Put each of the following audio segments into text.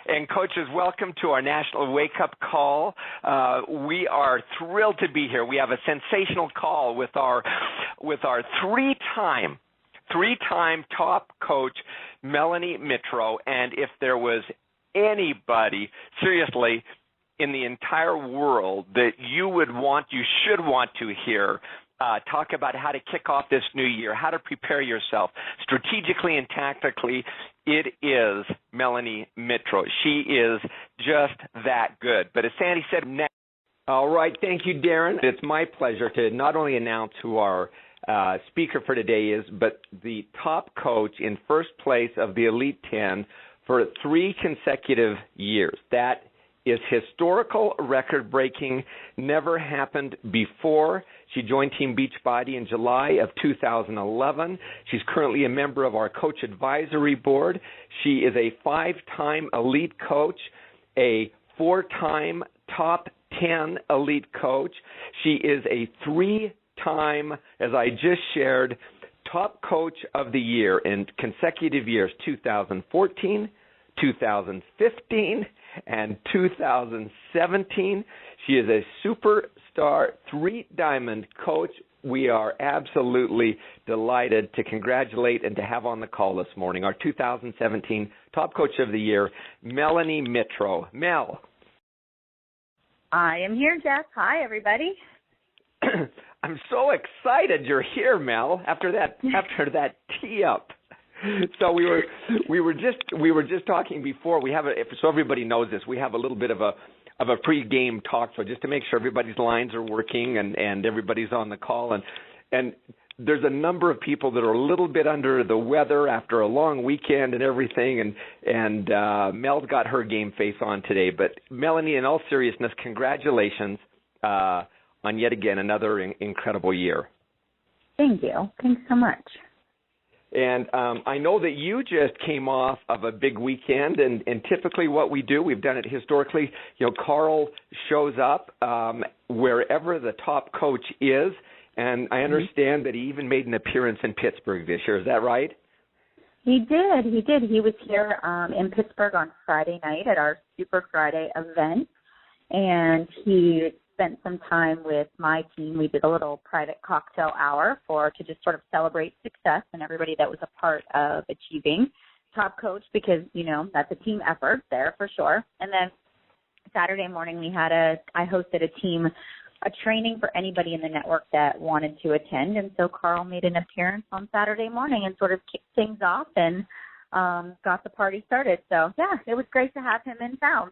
And coaches, welcome to our National Wake Up Call. We are thrilled to be here. We have a sensational call with our three-time top coach, Melanie Mitro. And if there was anybody, seriously, in the entire world that you should want to hear talk about how to kick off this new year, how to prepare yourself strategically and tactically, it is Melanie Mitro. She is just that good. But as Sandy said, next. All right. Thank you, Darren. It's my pleasure to not only announce who our speaker for today is, but the top coach in first place of the Elite 10 for 3 consecutive years. That is historical, record-breaking, never happened before. She joined Team Beachbody in July of 2011. She's currently a member of our Coach Advisory Board. She is a 5-time elite coach, a 4-time top 10 elite coach. She is a 3-time, as I just shared, top coach of the year in consecutive years, 2014, 2015, and 2017. She is a superstar 3-diamond coach. We are absolutely delighted to congratulate and to have on the call this morning our 2017 Top Coach of the Year, Melanie Mitro. Mel. I am here, Jeff. Hi, everybody. I'm so excited you're here, Mel, after that tee up. So we were just talking before. So everybody knows this. We have a little bit of a pre-game talk, so just to make sure everybody's lines are working and everybody's on the call. And there's a number of people that are a little bit under the weather after a long weekend and everything. And Mel's got her game face on today. But Melanie, in all seriousness, congratulations on yet again another incredible year. Thank you. Thanks so much. And I know that you just came off of a big weekend, and typically what we do, we've done it historically, Carl shows up wherever the top coach is, and I understand that he even made an appearance in Pittsburgh this year. Is that right? He did. He was here in Pittsburgh on Friday night at our Super Friday event, and he spent some time with my team. We did a little private cocktail hour to just sort of celebrate success and everybody that was a part of achieving top coach, because, that's a team effort there for sure. And then Saturday morning I hosted a training for anybody in the network that wanted to attend. And so Carl made an appearance on Saturday morning and sort of kicked things off and got the party started. So yeah, it was great to have him in town.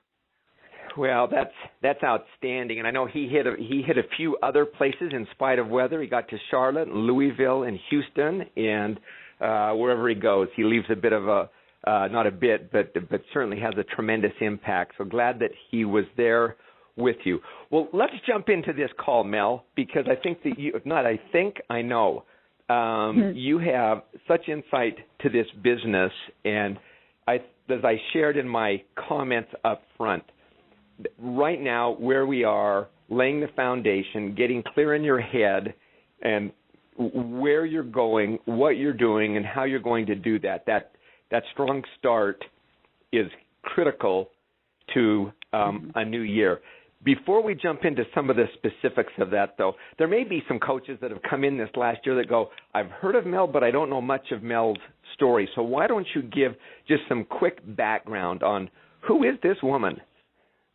Well, that's outstanding, and I know he hit a few other places in spite of weather. He got to Charlotte, and Louisville, and Houston, and wherever he goes, he leaves a bit of not a bit, but certainly has a tremendous impact. So glad that he was there with you. Well, let's jump into this call, Mel, because I think that I know you have such insight to this business, and as I shared in my comments up front, right now, where we are, laying the foundation, getting clear in your head, and where you're going, what you're doing, and how you're going to do that. That strong start is critical to a new year. Before we jump into some of the specifics of that, though, there may be some coaches that have come in this last year that go, I've heard of Mel, but I don't know much of Mel's story. So why don't you give just some quick background on who is this woman?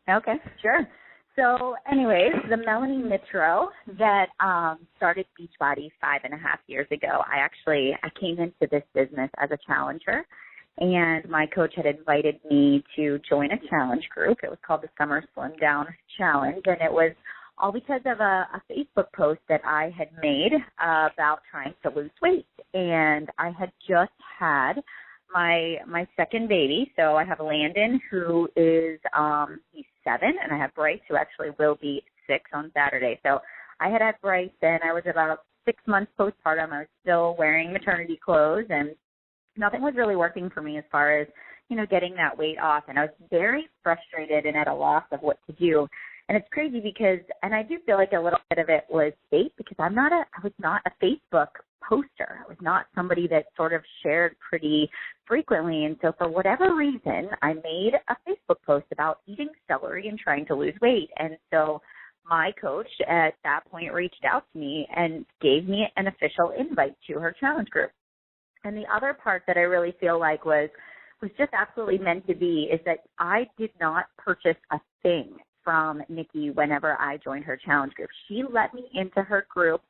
Okay, sure. So anyways, the Melanie Mitro that started Beachbody 5.5 years ago, I came into this business as a challenger, and my coach had invited me to join a challenge group. It was called the Summer Slim Down Challenge, and it was all because of a Facebook post that I had made about trying to lose weight. And I had just had my second baby. So I have Landon, who is he's 7, and I have Bryce, who actually will be 6 on Saturday. So I had Bryce, and I was about 6 months postpartum. I was still wearing maternity clothes, and nothing was really working for me as far as, getting that weight off. And I was very frustrated and at a loss of what to do. And it's crazy because, and I do feel like a little bit of it was fake because I was not a Facebook poster. I was not somebody that sort of shared pretty frequently. And so for whatever reason, I made a Facebook post about eating celery and trying to lose weight. And so my coach at that point reached out to me and gave me an official invite to her challenge group. And the other part that I really feel like was just absolutely meant to be is that I did not purchase a thing from Nikki whenever I joined her challenge group. She let me into her group,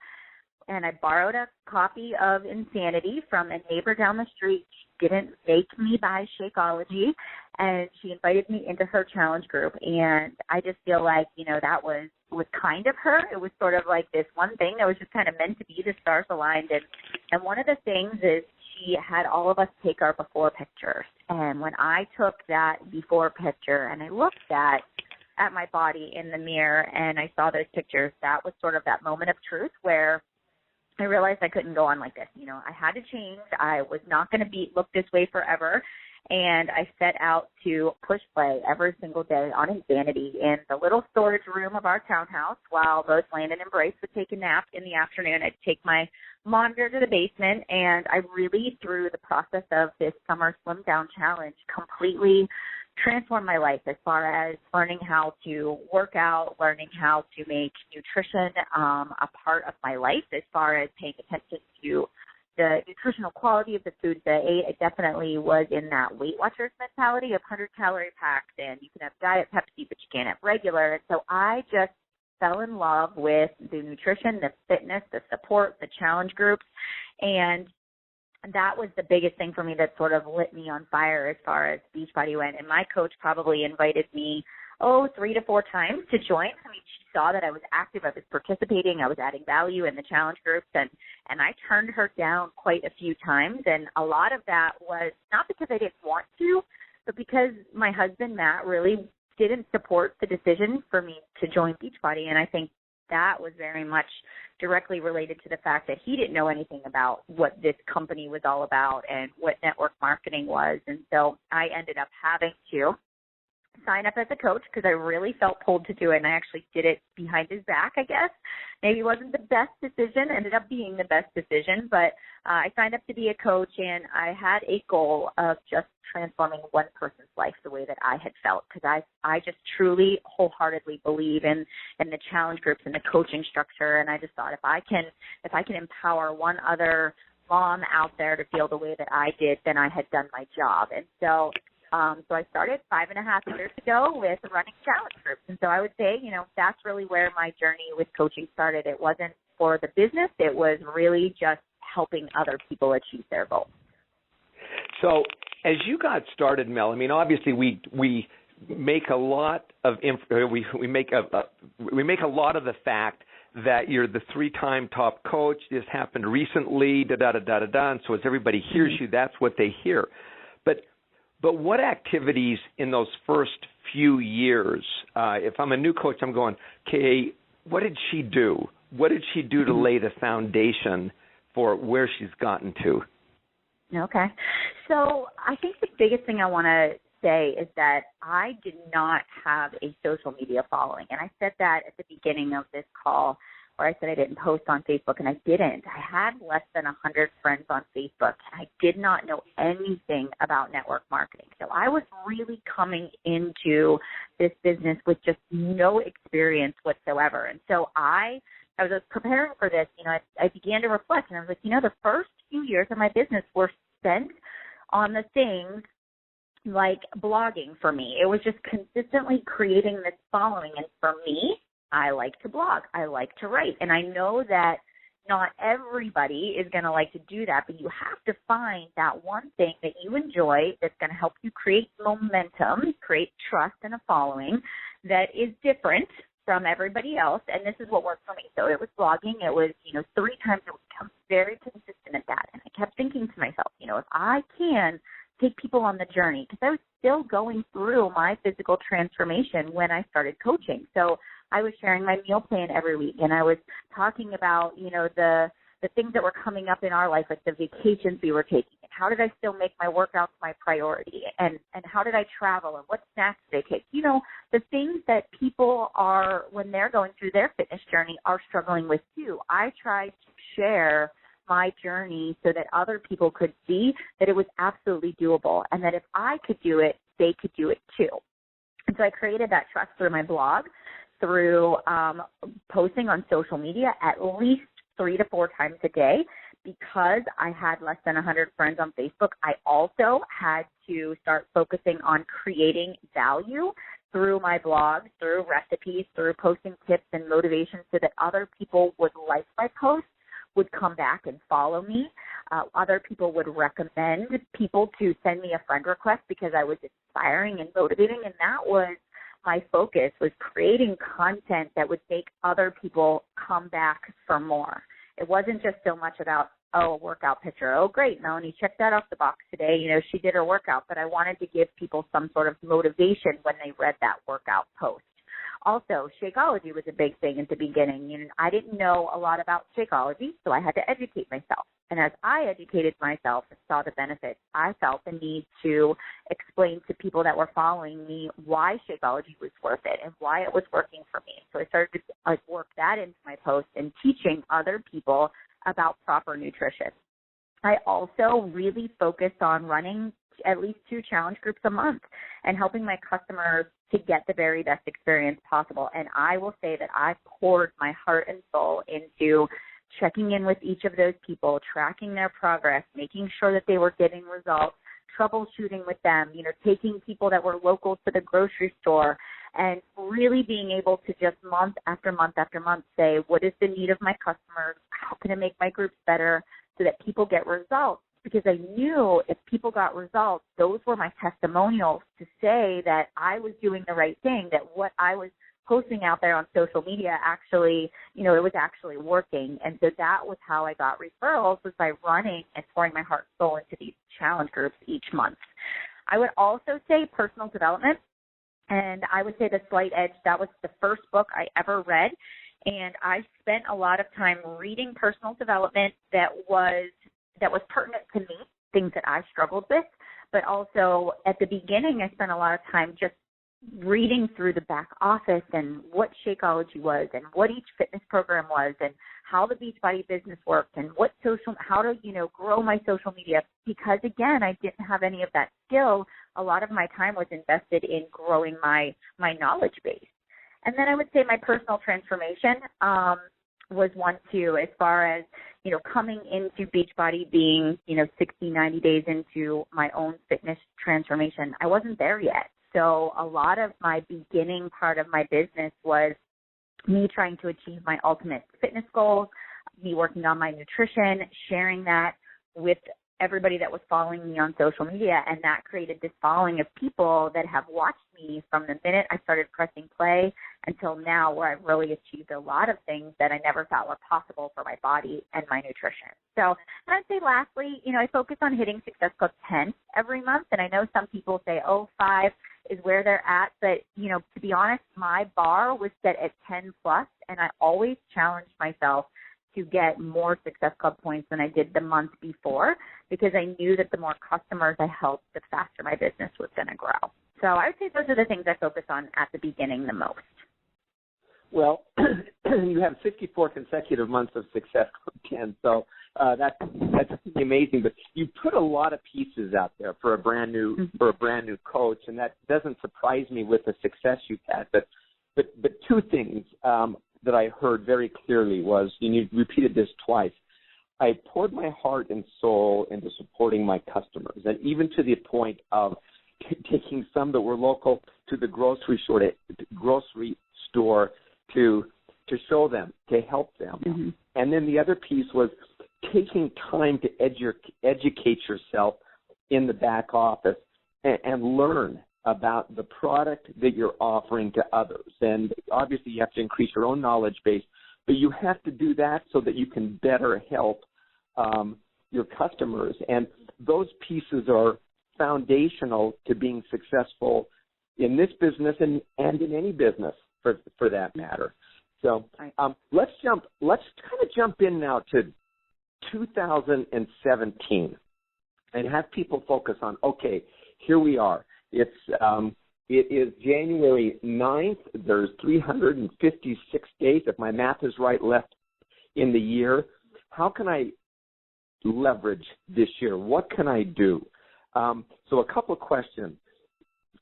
and I borrowed a copy of Insanity from a neighbor down the street. She didn't make me buy Shakeology, and she invited me into her challenge group. And I just feel like, that was kind of her. It was sort of like this one thing that was just kind of meant to be. The stars aligned. And one of the things is she had all of us take our before pictures. And when I took that before picture and I looked at my body in the mirror and I saw those pictures, that was sort of that moment of truth where I realized I couldn't go on like this. I had to change. I was not going to look this way forever. And I set out to push play every single day on Insanity in the little storage room of our townhouse while both Landon and Bryce would take a nap in the afternoon. I'd take my monitor to the basement, and I really, through the process of this summer Slim Down Challenge, completely transformed my life as far as learning how to work out, learning how to make nutrition a part of my life, as far as paying attention to the nutritional quality of the foods that I ate. I definitely was in that Weight Watchers mentality of 100-calorie packs, and you can have Diet Pepsi, but you can't have regular. And so I just fell in love with the nutrition, the fitness, the support, the challenge groups, and that was the biggest thing for me that sort of lit me on fire as far as Beachbody went. And my coach probably invited me, 3 to 4 times to join. I mean, she saw that I was active, I was participating, I was adding value in the challenge groups, and I turned her down quite a few times. And a lot of that was not because I didn't want to, but because my husband, Matt, really didn't support the decision for me to join Beachbody. And I think that was very much directly related to the fact that he didn't know anything about what this company was all about and what network marketing was. And so I ended up having to sign up as a coach because I really felt pulled to do it, and I actually did it behind his back, I guess. Maybe it wasn't the best decision, ended up being the best decision, but I signed up to be a coach, and I had a goal of just transforming one person's life the way that I had felt, because I just truly wholeheartedly believe in the challenge groups and the coaching structure, and I just thought if I can empower one other mom out there to feel the way that I did, then I had done my job. And so I started 5.5 years ago with running challenge groups. And so I would say, that's really where my journey with coaching started. It wasn't for the business. It was really just helping other people achieve their goals. So as you got started, Mel, I mean, obviously we make a lot of we make a lot of the fact that you're the 3-time top coach. This happened recently, and so as everybody hears you, that's what they hear. But what activities in those first few years, if I'm a new coach, I'm going, okay, what did she do? What did she do to lay the foundation for where she's gotten to? Okay. So I think the biggest thing I want to say is that I did not have a social media following. And I said that at the beginning of this call, where I said I didn't post on Facebook, and I didn't. I had less than 100 friends on Facebook, and I did not know anything about network marketing. So I was really coming into this business with just no experience whatsoever. And so I was preparing for this, I began to reflect, and I was like, the first few years of my business were spent on the things like blogging for me. It was just consistently creating this following, and for me, I like to blog. I like to write. And I know that not everybody is going to like to do that, but you have to find that one thing that you enjoy that's going to help you create momentum, create trust and a following that is different from everybody else. And this is what worked for me. So it was blogging. It was, 3 times a week. I was very consistent at that. And I kept thinking to myself, if I can take people on the journey, because I was still going through my physical transformation when I started coaching. So I was sharing my meal plan every week, and I was talking about, the the things that were coming up in our life, like the vacations we were taking, and how did I still make my workouts my priority, and how did I travel, and what snacks did I take? You know, the things that people are, when they're going through their fitness journey, are struggling with too. I tried to share my journey so that other people could see that it was absolutely doable, and that if I could do it, they could do it too. And so I created that trust through my blog, through posting on social media at least 3 to 4 times a day. Because I had less than 100 friends on Facebook, I also had to start focusing on creating value through my blog, through recipes, through posting tips and motivation so that other people would like my posts, would come back and follow me. Other people would recommend people to send me a friend request because I was inspiring and motivating, and that was my focus, was creating content that would make other people come back for more. It wasn't just so much about, oh, a workout picture. Oh, great, Melanie, check that off the box today. You know, she did her workout, but I wanted to give people some sort of motivation when they read that workout post. Also, Shakeology was a big thing at the beginning. And I didn't know a lot about Shakeology, so I had to educate myself. And as I educated myself and saw the benefits, I felt the need to explain to people that were following me why Shakeology was worth it and why it was working for me. So I started to work that into my posts and teaching other people about proper nutrition. I also really focused on running at least 2 challenge groups a month and helping my customers to get the very best experience possible. And I will say that I poured my heart and soul into checking in with each of those people, tracking their progress, making sure that they were getting results, troubleshooting with them, you know, taking people that were local to the grocery store, and really being able to just month after month after month say, what is the need of my customers? How can I make my groups better so that people get results? Because I knew if people got results, those were my testimonials to say that I was doing the right thing, that what I was posting out there on social media actually, you know, it was actually working. And so that was how I got referrals, was by running and pouring my heart and soul into these challenge groups each month. I would also say personal development, and I would say The Slight Edge, that was the first book I ever read. And I spent a lot of time reading personal development that was pertinent to me, things that I struggled with. But also at the beginning, I spent a lot of time just reading through the back office and what Shakeology was and what each fitness program was and how the Beachbody business worked and how to, you know, grow my social media. Because again, I didn't have any of that skill. A lot of my time was invested in growing my knowledge base. And then I would say my personal transformation was one too, as far as, you know, coming into Beachbody, being, you know, 60, 90 days into my own fitness transformation. I wasn't there yet. So a lot of my beginning part of my business was me trying to achieve my ultimate fitness goals, me working on my nutrition, sharing that with everybody that was following me on social media, and that created this following of people that have watched me from the minute I started pressing play until now, where I've really achieved a lot of things that I never thought were possible for my body and my nutrition. So, and I'd say lastly, you know, I focus on hitting Success Club 10 every month, and I know some people say, 5 is where they're at, but, you know, to be honest, my bar was set at 10 plus, and I always challenged myself to get more Success Club points than I did the month before, because I knew that the more customers I helped, the faster my business was going to grow. So I would say those are the things I focus on at the beginning the most. Well, you have 64 consecutive months of Success Club 10, so that's amazing. But you put a lot of pieces out there for a brand new coach, and that doesn't surprise me with the success you've had. But 2 things that I heard very clearly was, and you repeated this twice, I poured my heart and soul into supporting my customers, and even to the point of taking some that were local to the grocery store to show them, to help them. Mm-hmm. And then the other piece was taking time to educate yourself in the back office and learn about the product that you're offering to others. And obviously you have to increase your own knowledge base, but you have to do that so that you can better help your customers. And those pieces are foundational to being successful in this business and in any business for that matter. So let's kind of jump in now to 2017 and have people focus on, okay, here we are. It is January 9th. There's 356 days, if my math is right, left in the year. How can I leverage this year? What can I do? So a couple of questions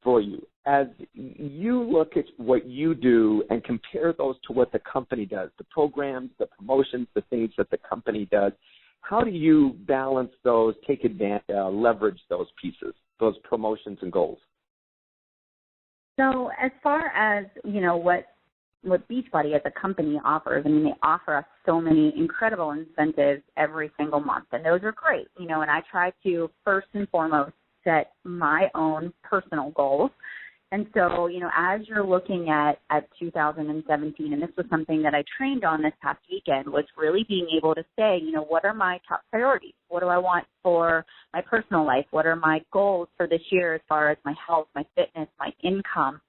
for you. As you look at what you do and compare those to what the company does, the programs, the promotions, the things that the company does, how do you balance those, take advantage, leverage those pieces, those promotions and goals? So as far as, what Beachbody as a company offers, I mean, they offer us so many incredible incentives every single month, and those are great, and I try to first and foremost set my own personal goals. And so, as you're looking at 2017, and this was something that I trained on this past weekend, was really being able to say, what are my top priorities? What do I want for my personal life? What are my goals for this year as far as my health, my fitness, my income,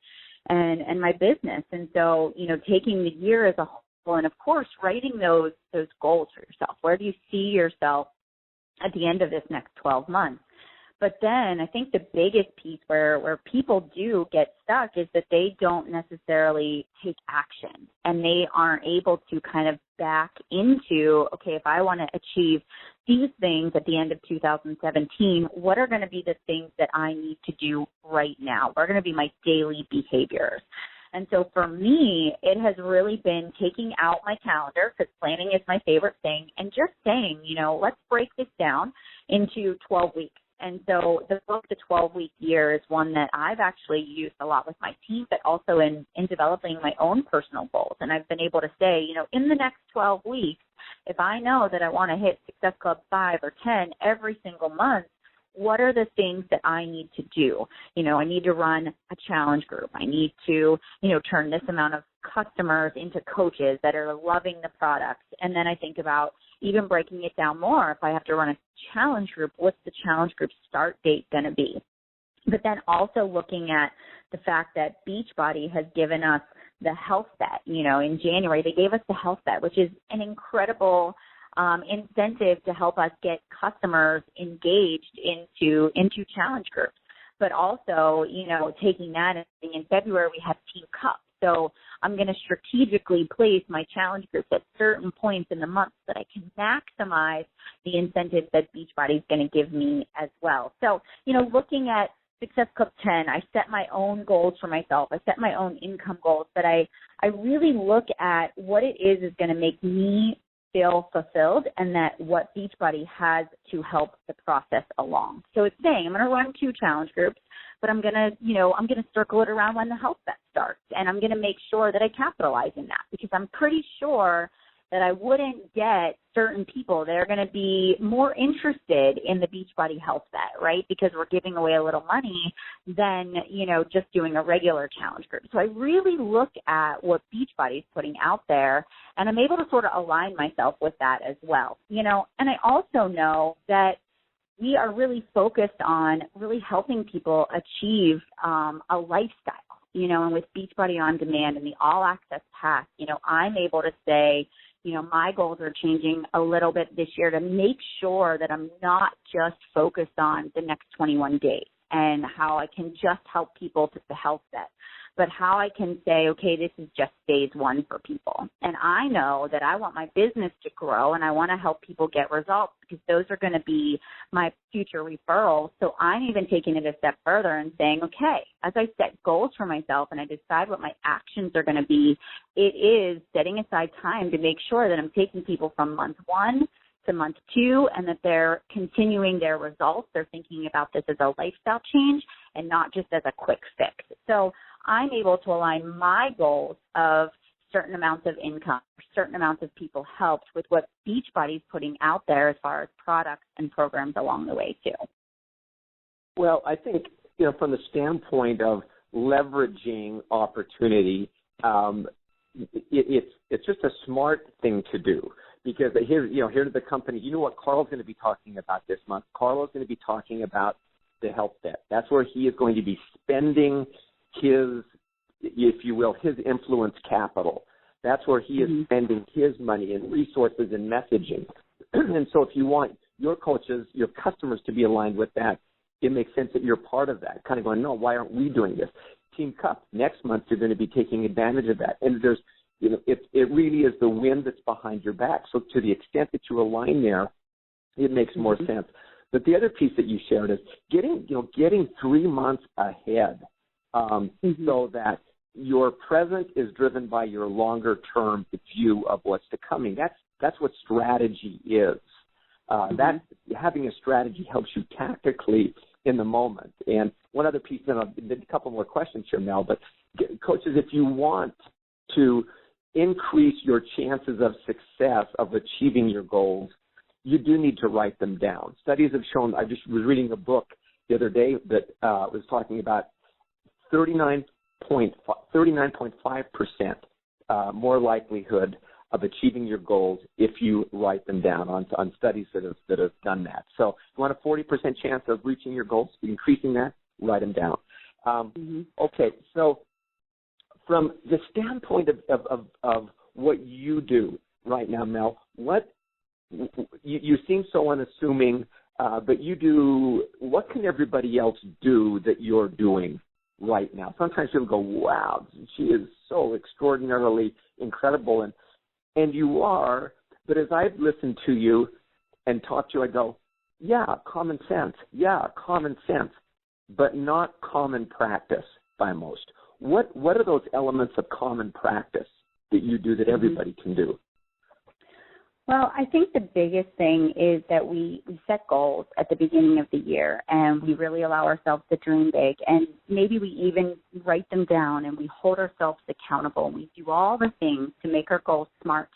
and my business? And so, taking the year as a whole, and of course, writing those goals for yourself. Where do you see yourself at the end of this next 12 months? But then I think the biggest piece where people do get stuck is that they don't necessarily take action, and they aren't able to kind of back into, okay, if I want to achieve these things at the end of 2017, what are going to be the things that I need to do right now? What are going to be my daily behaviors? And so for me, it has really been taking out my calendar, because planning is my favorite thing, and just saying, let's break this down into 12 weeks. And so the book, The 12-Week Year, is one that I've actually used a lot with my team, but also in developing my own personal goals. And I've been able to say, in the next 12 weeks, if I know that I want to hit Success Club 5 or 10 every single month, what are the things that I need to do? I need to run a challenge group. I need to, turn this amount of customers into coaches that are loving the product. And then I think about even breaking it down more. If I have to run a challenge group, what's the challenge group start date going to be? But then also looking at the fact that Beachbody has given us the health bet. In January, they gave us the health bet, which is an incredible incentive to help us get customers engaged into challenge groups. But also, taking that, and in February we have Team Cup. So I'm going to strategically place my challenge groups at certain points in the month so that I can maximize the incentives that Beachbody is going to give me as well. So, looking at Success Club 10, I set my own goals for myself. I set my own income goals, but I really look at what it is going to make me feel fulfilled, and that what Beachbody has to help the process along. So it's saying I'm going to run 2 challenge groups, but I'm going to circle it around when the health bet starts, and I'm going to make sure that I capitalize in that, because I'm pretty sure that I wouldn't get certain people that are going to be more interested in the Beachbody health bet, right? Because we're giving away a little money than, just doing a regular challenge group. So I really look at what Beachbody is putting out there, and I'm able to sort of align myself with that as well, And I also know that we are really focused on really helping people achieve a lifestyle, and with Beachbody On Demand and the All Access Pass, I'm able to say, my goals are changing a little bit this year to make sure that I'm not just focused on the next 21 days and how I can just help people to the health set, but how I can say, okay, this is just phase 1 for people. And I know that I want my business to grow, and I want to help people get results, because those are going to be my future referrals. So I'm even taking it a step further and saying, okay, as I set goals for myself and I decide what my actions are going to be, it is setting aside time to make sure that I'm taking people from month 1 to month 2, and that they're continuing their results. They're thinking about this as a lifestyle change and not just as a quick fix. So I'm able to align my goals of certain amounts of income, certain amounts of people helped, with what Beachbody is putting out there as far as products and programs along the way too. Well, I think, from the standpoint of leveraging opportunity, it's just a smart thing to do. Because here's the company. You know what Carl's going to be talking about this month? Carl's going to be talking about the health bet. That's where he is going to be spending his, if you will, his influence capital. That's where he is spending his money and resources and messaging. And so if you want your coaches, your customers to be aligned with that, it makes sense that you're part of that, kind of going, no, why aren't we doing this? Team Cup, next month you're going to be taking advantage of that. And there's, it really is the wind that's behind your back. So to the extent that you align there, it makes more sense. But the other piece that you shared is getting 3 months ahead so that your present is driven by your longer-term view of what's to coming. That's what strategy is. That having a strategy helps you tactically in the moment. And one other piece, then a couple more questions here, Mel, but coaches, if you want to increase your chances of success of achieving your goals, you do need to write them down. Studies have shown, I just was reading a book the other day that was talking about 39.5% more likelihood of achieving your goals if you write them down on studies that have done that. So if you want a 40% chance of reaching your goals, increasing that, write them down. Okay, so from the standpoint of what you do right now, Mel, what you seem so unassuming, but what can everybody else do that you're doing right now? Sometimes people go, wow, she is so extraordinarily incredible, and you are, but as I've listened to you and talked to you, I go, yeah, common sense, but not common practice by most. What are those elements of common practice that you do that everybody can do? Well, I think the biggest thing is that we set goals at the beginning of the year, and we really allow ourselves to dream big, and maybe we even write them down, and we hold ourselves accountable, and we do all the things to make our goals smart,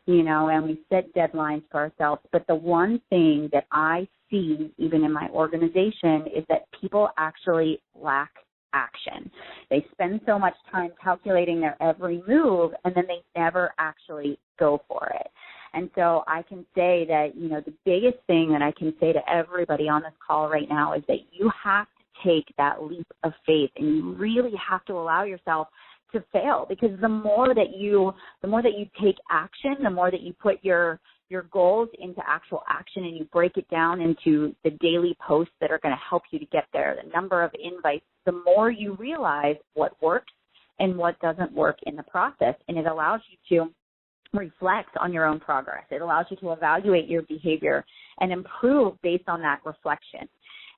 and we set deadlines for ourselves. But the one thing that I see, even in my organization, is that people actually lack action. They spend so much time calculating their every move, and then they never actually go for it. And so I can say that, the biggest thing that I can say to everybody on this call right now is that you have to take that leap of faith, and you really have to allow yourself to fail, because the more that you take action, the more that you put your goals into actual action, and you break it down into the daily posts that are going to help you to get there, the number of invites, the more you realize what works and what doesn't work in the process. And it allows you to reflect on your own progress. It allows you to evaluate your behavior and improve based on that reflection.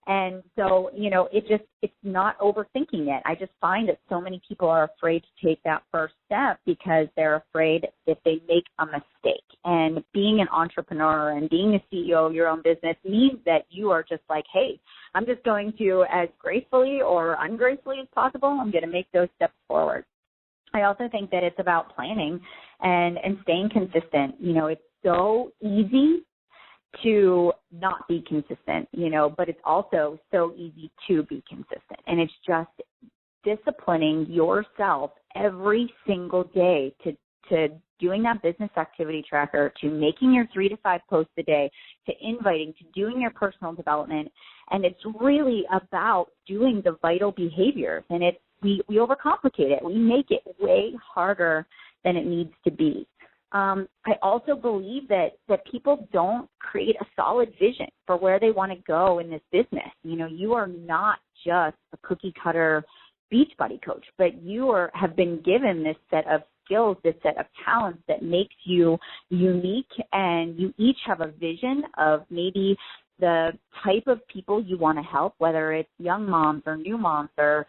And so, it's not overthinking it. I just find that so many people are afraid to take that first step because they're afraid that they make a mistake. And being an entrepreneur and being a CEO of your own business means that you are just like, hey, I'm just going to, as gracefully or ungracefully as possible, I'm going to make those steps forward. I also think that it's about planning and staying consistent. It's so easy to not be consistent, but it's also so easy to be consistent. And it's just disciplining yourself every single day to doing that business activity tracker, to making your 3 to 5 posts a day, to inviting, to doing your personal development. And it's really about doing the vital behaviors. And we overcomplicate it. We make it way harder than it needs to be. I also believe that people don't create a solid vision for where they want to go in this business. You are not just a cookie cutter Beachbody coach, but you have been given this set of skills, this set of talents that makes you unique, and you each have a vision of maybe the type of people you want to help, whether it's young moms or new moms or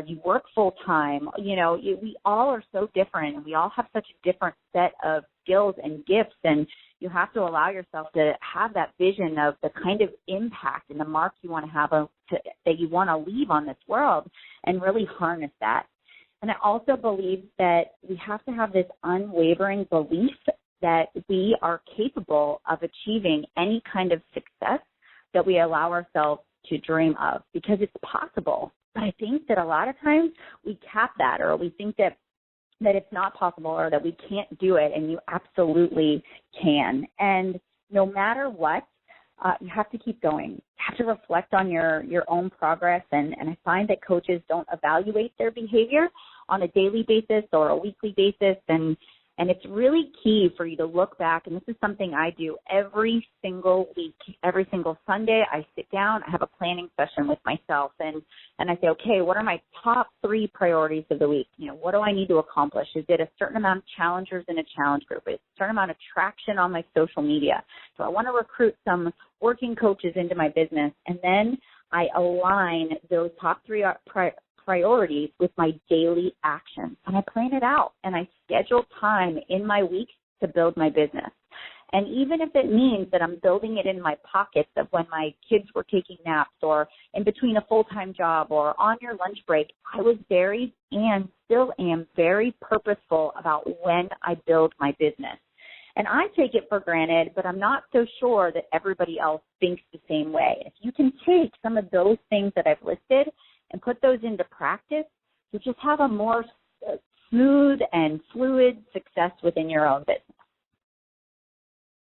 you work full time. We all are so different, and we all have such a different set of skills and gifts, and you have to allow yourself to have that vision of the kind of impact and the mark you want to have that you want to leave on this world, and really harness that. And I also believe that we have to have this unwavering belief that we are capable of achieving any kind of success that we allow ourselves to dream of, because it's possible. But I think that a lot of times we cap that, or we think that it's not possible, or that we can't do it, and you absolutely can. And no matter what, you have to keep going. You have to reflect on your own progress, and I find that coaches don't evaluate their behavior on a daily basis or a weekly basis, and And it's really key for you to look back, and this is something I do every single week. Every single Sunday, I sit down, I have a planning session with myself, and I say, okay, what are my top 3 priorities of the week? What do I need to accomplish? Is it a certain amount of challengers in a challenge group? Is it a certain amount of traction on my social media? So I want to recruit some working coaches into my business, and then I align those top 3 priorities with my daily actions, and I plan it out, and I schedule time in my week to build my business. And even if it means that I'm building it in my pockets of when my kids were taking naps or in between a full-time job or on your lunch break, I was very and still am very purposeful about when I build my business. And I take it for granted, but I'm not so sure that everybody else thinks the same way. If you can take some of those things that I've listed and put those into practice, you just have a more smooth and fluid success within your own business.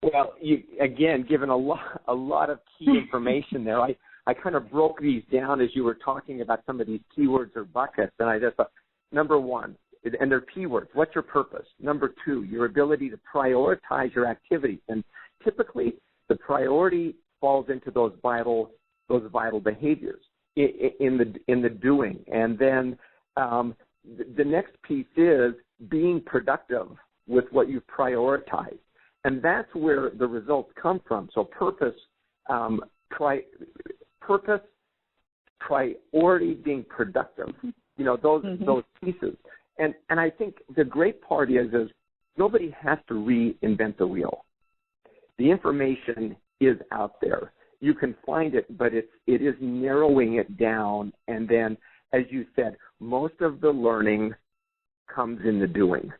Well, you again given a lot of key information there. I kind of broke these down as you were talking about some of these keywords or buckets, and I just thought, number 1, and they're keywords. What's your purpose? Number 2, your ability to prioritize your activities, and typically the priority falls into those vital behaviors in the doing. And then the next piece is being productive with what you've prioritized. And that's where the results come from. So purpose, priority, being productive, those pieces. And I think the great part is nobody has to reinvent the wheel. The information is out there. You can find it, but it is narrowing it down. And then, as you said, most of the learning comes in the doing.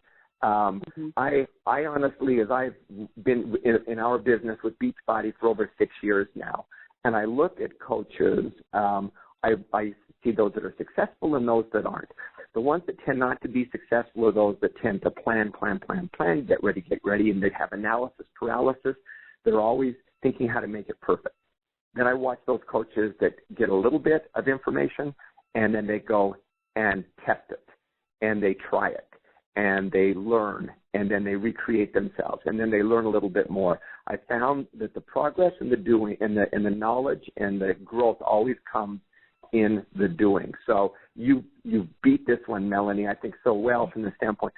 I honestly, as I've been in our business with Beachbody for over 6 years now, and I look at coaches, I see those that are successful and those that aren't. The ones that tend not to be successful are those that tend to plan, get ready, and they have analysis paralysis. They're always thinking how to make it perfect. Then I watch those coaches that get a little bit of information, and then they go and test it, and they try it, and they learn, and then they recreate themselves, and then they learn a little bit more. I found that the progress and the doing and the knowledge and the growth always comes in the doing. So you beat this one, Melanie, I think so well from the standpoint.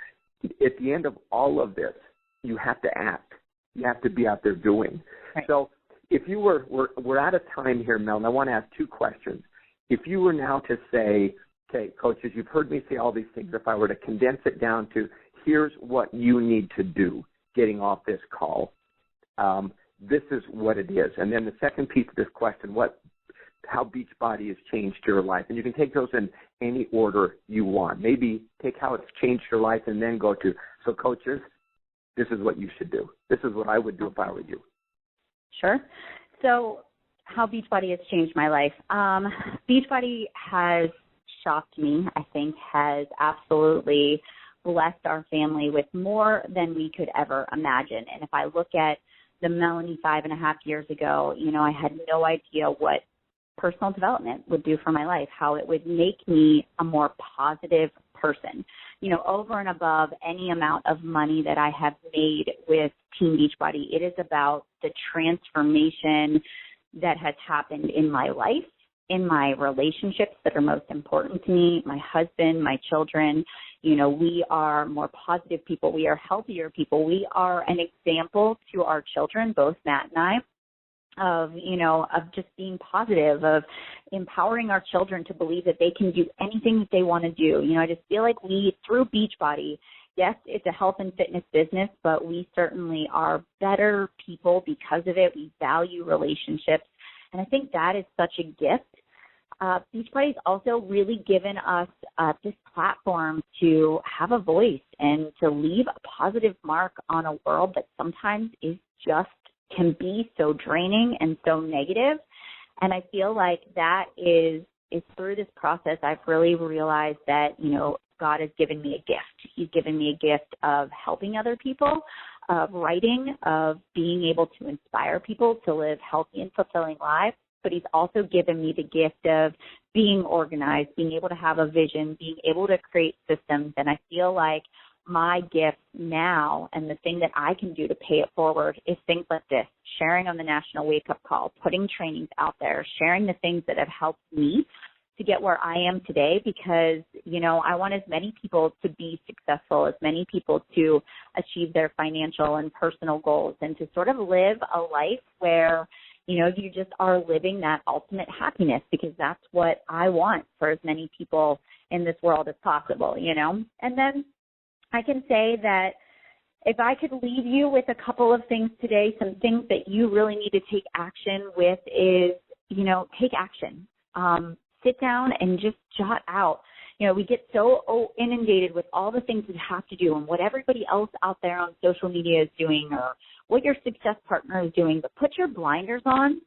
At the end of all of this, you have to act. You have to be out there doing. Right. So if you we're out of time here, Mel, and I want to ask 2 questions. If you were now to say, okay, coaches, you've heard me say all these things. If I were to condense it down to here's what you need to do getting off this call, this is what it is. And then the second piece of this question, how Beachbody has changed your life. And you can take those in any order you want. Maybe take how it's changed your life and then go to, so coaches, this is what you should do. This is what I would do if I were you. Sure. So how Beachbody has changed my life. Beachbody has shocked me, I think, has absolutely blessed our family with more than we could ever imagine. And if I look at the Melanie 5.5 years ago, I had no idea what personal development would do for my life, how it would make me a more positive person. Over and above any amount of money that I have made with Team Beachbody, it is about the transformation that has happened in my life, in my relationships that are most important to me, my husband, my children. We are more positive people. We are healthier people. We are an example to our children, both Matt and I, of just being positive, of empowering our children to believe that they can do anything that they want to do. I just feel like through Beachbody, yes, it's a health and fitness business, but we certainly are better people because of it. We value relationships. And I think that is such a gift. Beachbody's also really given us this platform to have a voice and to leave a positive mark on a world that sometimes can be so draining and so negative. And I feel like that is through this process, I've really realized that, God has given me a gift. He's given me a gift of helping other people, of writing, of being able to inspire people to live healthy and fulfilling lives. But he's also given me the gift of being organized, being able to have a vision, being able to create systems. And I feel like my gift now and the thing that I can do to pay it forward is things like this, sharing on the National Wake Up Call, putting trainings out there, sharing the things that have helped me to get where I am today, because, you know, I want as many people to be successful, as many people to achieve their financial and personal goals, and to sort of live a life where, you know, you just are living that ultimate happiness, because that's what I want for as many people in this world as possible, you know. And then I can say that if I could leave you with a couple of things today, some things that you really need to take action with is, you know, take action. Sit down and just jot out. You know, we get so inundated with all the things we have to do and what everybody else out there on social media is doing or what your success partner is doing, but put your blinders on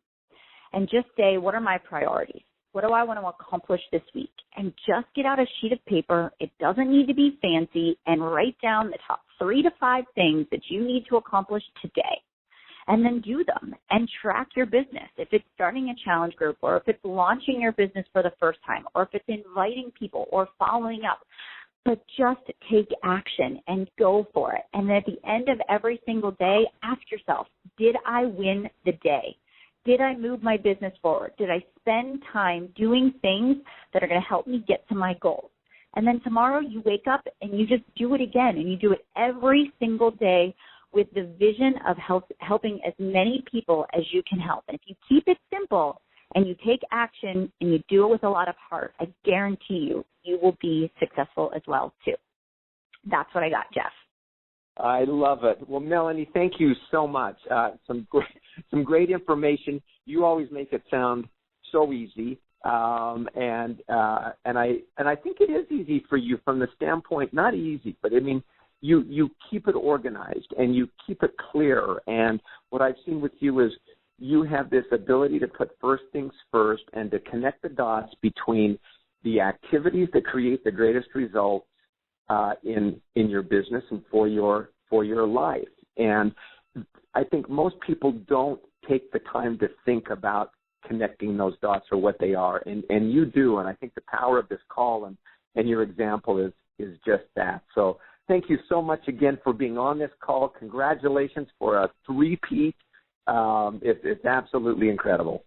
and just say, what are my priorities? What do I want to accomplish this week? And just get out a sheet of paper. It doesn't need to be fancy, and write down the top 3 to 5 things that you need to accomplish today. And then do them and track your business. If it's starting a challenge group, or if it's launching your business for the first time, or if it's inviting people or following up, but just take action and go for it. And then at the end of every single day, ask yourself, did I win the day? Did I move my business forward? Did I spend time doing things that are going to help me get to my goals? And then tomorrow you wake up and you just do it again, and you do it every single day with the vision of helping as many people as you can help. And if you keep it simple and you take action and you do it with a lot of heart, I guarantee you, you will be successful as well too. That's what I got, Jeff. I love it. Well, Melanie, thank you so much. Some great information. You always make it sound so easy, and I think it is easy for you from the standpoint, not easy, but I mean, you keep it organized and you keep it clear. And what I've seen with you is you have this ability to put first things first and to connect the dots between the activities that create the greatest results in your business and for your life. And I think most people don't take the time to think about connecting those dots or what they are, and you do. And I think the power of this call and your example is just that. So thank you so much again for being on this call. Congratulations for a 3-peat. It's absolutely incredible.